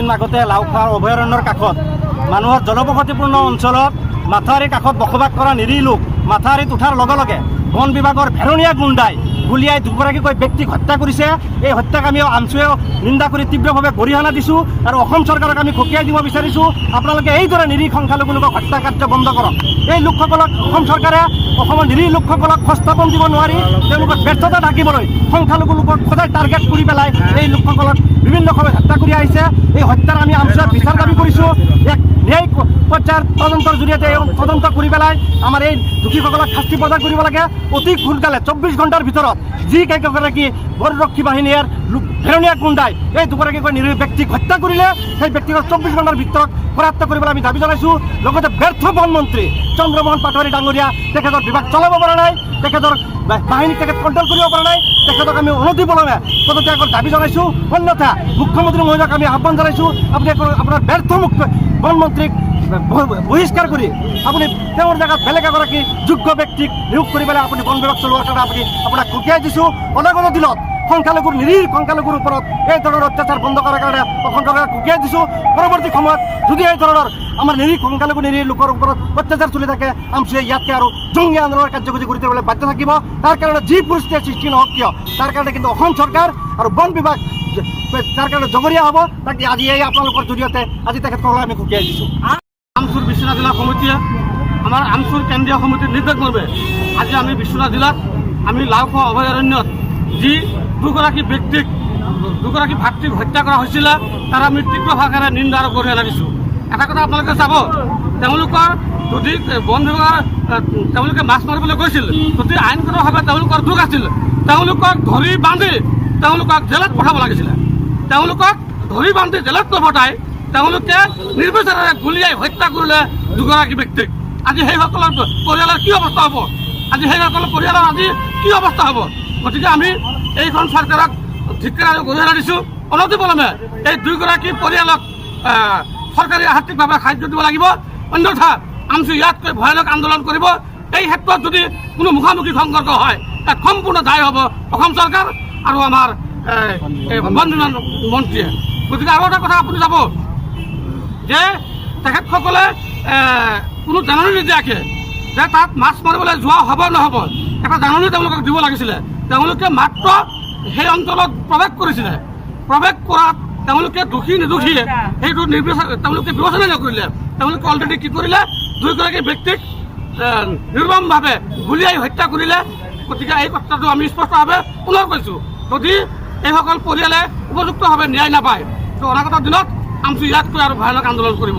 দুদিন আগতে লাওখোৱা অভয়াৰণ্যৰ কাষত মানুহৰ জনবসতিপূৰ্ণ অঞ্চলত মাথাউৰিৰ কাষত বসবাস কৰা নিৰীহ লোক মাথাউৰিত উঠাৰ লগে লগে বন বিভাগৰ ভেৰণীয়া গুণ্ডাই গুলিয়াই দুগৰাকীকৈ ব্যক্তিক হত্যা কৰিছে। এই হত্যাক আমি আমচুৱে নিন্দা কৰি তীব্ৰভাৱে গৰিহণা দিছোঁ আৰু অসম চৰকাৰক আমি সকীয়াই দিব বিচাৰিছোঁ, আপোনালোকে এইদৰে নিৰীহ সংখ্যালঘু লোকক হত্যা কাৰ্য বন্ধ কৰক। এই লোকসকলক অসম চৰকাৰে অসমৰ নিৰীহ লোকসকলক সংস্থাপন দিব নোৱাৰি তেওঁলোকক ব্যৰ্থতা ঢাকিবলৈ সংখ্যালঘু লোকক সদায় টাৰ্গেট কৰি পেলাই এই লোকসকলক বিভিন্ন সময়ত হত্যা কৰি আহিছে। এই হত্যাৰ আমি আমচুৱে বিচাৰ দাবী কৰিছোঁ। এক ন্যায়িক পৰ্যায়ৰ তদন্তৰ জৰিয়তে তদন্ত কৰি পেলাই আমাৰ এই দোষীসকলক শাস্তি প্ৰদান কৰিব লাগে। অতি সোনকালে 24 ঘণ্টাৰ ভিতৰত যি কেইগৰাকী বনৰক্ষী বাহিনীৰ ভেৰণীয়া গুণ্ডাই এই দুগৰাকীকৈ নিৰীহ ব্যক্তিক হত্যা কৰিলে সেই ব্যক্তিগত 24 ঘণ্টাৰ ভিতৰত কৰায়ত্ব কৰিবলৈ আমি দাবী জনাইছোঁ। লগতে ব্যৰ্থ বনমন্ত্ৰী চন্দ্ৰমোহন পাটোৱাৰী ডাঙৰীয়া তেখেতৰ বিভাগ চলাব পৰা নাই, তেখেতৰ বাহিনীক তেখেত কণ্ট্ৰল কৰিব পৰা নাই, তেখেতক আমি অনতিপলমে পদত্যাগৰ দাবী জনাইছোঁ। অন্যথা মুখ্যমন্ত্ৰী মহোদয়ক আমি আহ্বান জনাইছোঁ, আপুনি আপোনাৰ ব্যৰ্থ বনমন্ত্ৰীক বহিষ্কাৰ কৰি আপুনি তেওঁৰ জেগাত বেলেগ এগৰাকী যোগ্য ব্যক্তিক নিয়োগ কৰি পেলাই আপুনি বন বিভাগ চলোৱাৰ কাৰণে আমি আপোনাক সকীয়াই দিছোঁ। অনাগত দিনত সংখ্যালঘুৰ নিৰীহ সংখ্যালঘুৰ ওপৰত এই ধৰণৰ অত্যাচাৰ বন্ধ কৰাৰ কাৰণে অসম চৰকাৰক সকীয়াই দিছোঁ। পৰৱৰ্তী সময়ত যদি এই ধৰণৰ আমাৰ নিৰীহ সংখ্যালঘু নিৰীহ লোকৰ ওপৰত অত্যাচাৰ চলি থাকে আমচুৱে ইয়াতকৈ আৰু জংগী আন্দোলনৰ কাৰ্যসূচী কৰি তুলিবলৈ বাধ্য থাকিব। তাৰ কাৰণে যি পৰিস্থিতিৰ সৃষ্টি নহওক কিয় তাৰ কাৰণে কিন্তু অসম চৰকাৰ আৰু বন বিভাগ তাৰ কাৰণে জগৰীয়া হ'ব। তাকে আজি এই আপোনালোকৰ জৰিয়তে আজি তেখেতসকলক আমি সকীয়াই দিছোঁ। আমচুৰ বিশ্বনাথ জিলা সমিতিয়ে আমাৰ আমচুৰ কেন্দ্ৰীয় সমিতিৰ নিৰ্দেশ মৰ্মে আজি আমি বিশ্বনাথ জিলাত আমি লাওখোৱা অভয়াৰণ্যত যি দুগৰাকী ব্যক্তিক দুগৰাকী ভাতৃক হত্যা কৰা হৈছিলে তাৰ আমি তীব্ৰ ভাষাৰে নিন্দা আৰু গৰিহণা দিছোঁ। এটা কথা আপোনালোকে চাব, তেওঁলোকৰ যদি বন বিভাগৰ তেওঁলোকে মাছ মাৰিবলৈ গৈছিল, যদি আইনগতভাৱে তেওঁলোকৰ দোষ আছিল তেওঁলোকক ধৰি বান্ধি তেওঁলোকক জেলত পঠাব লাগিছিলে। তেওঁলোকক ধৰি বান্ধি জেলত নপঠাই তেওঁলোকে নিৰ্বিচাৰে গুলিয়াই হত্যা কৰিলে দুগৰাকী ব্যক্তিক। আজি সেইসকলৰ পৰিয়ালৰ কি অৱস্থা হ'ব? আজি সেইসকলৰ পৰিয়ালৰ আজি কি অৱস্থা হ'ব? গতিকে আমি এইখন চৰকাৰক ধিক্কাৰ আৰু গৰিহণা দিছোঁ। অনতিপলমে এই দুয়োগৰাকী পৰিয়ালক চৰকাৰী আৰ্থিকভাৱে সাহায্য দিব লাগিব, অন্যথা আমচু ইয়াতকৈ ভয়ানক আন্দোলন কৰিব। এই ক্ষেত্ৰত যদি কোনো মুখামুখি সংঘৰ্ষ হয় তাত সম্পূৰ্ণ দায়ী হ'ব অসম চৰকাৰ আৰু আমাৰ বন বিভাগ মন্ত্ৰীয়ে। গতিকে আৰু এটা কথা আপুনি যাব যে তেখেতসকলে কোনো জাননী নিদিয়াকৈ যে তাত মাছ মাৰিবলৈ যোৱা হ'ব নহ'ব এটা জাননী তেওঁলোকক দিব লাগিছিলে। তেওঁলোকে মাত্ৰ সেই অঞ্চলত প্ৰৱেশ কৰিছিলে, প্ৰৱেশ কৰাত তেওঁলোকে দোষী নিৰ্দোষীয়ে সেইটো তেওঁলোকে বিবেচনা নকৰিলে। তেওঁলোকে অলৰেডি কি কৰিলে, দুয়োগৰাকী ব্যক্তিক নিৰ্মমভাৱে গুলিয়াই হত্যা কৰিলে। গতিকে এই কথাটো আমি স্পষ্টভাৱে পুনৰ কৈছোঁ, যদি এইসকল পৰিয়ালে উপযুক্তভাৱে ন্যায় নাপায় ত' অনাগত দিনত আমচু ইয়াতকৈ আৰু ভয়ানক আন্দোলন কৰিব।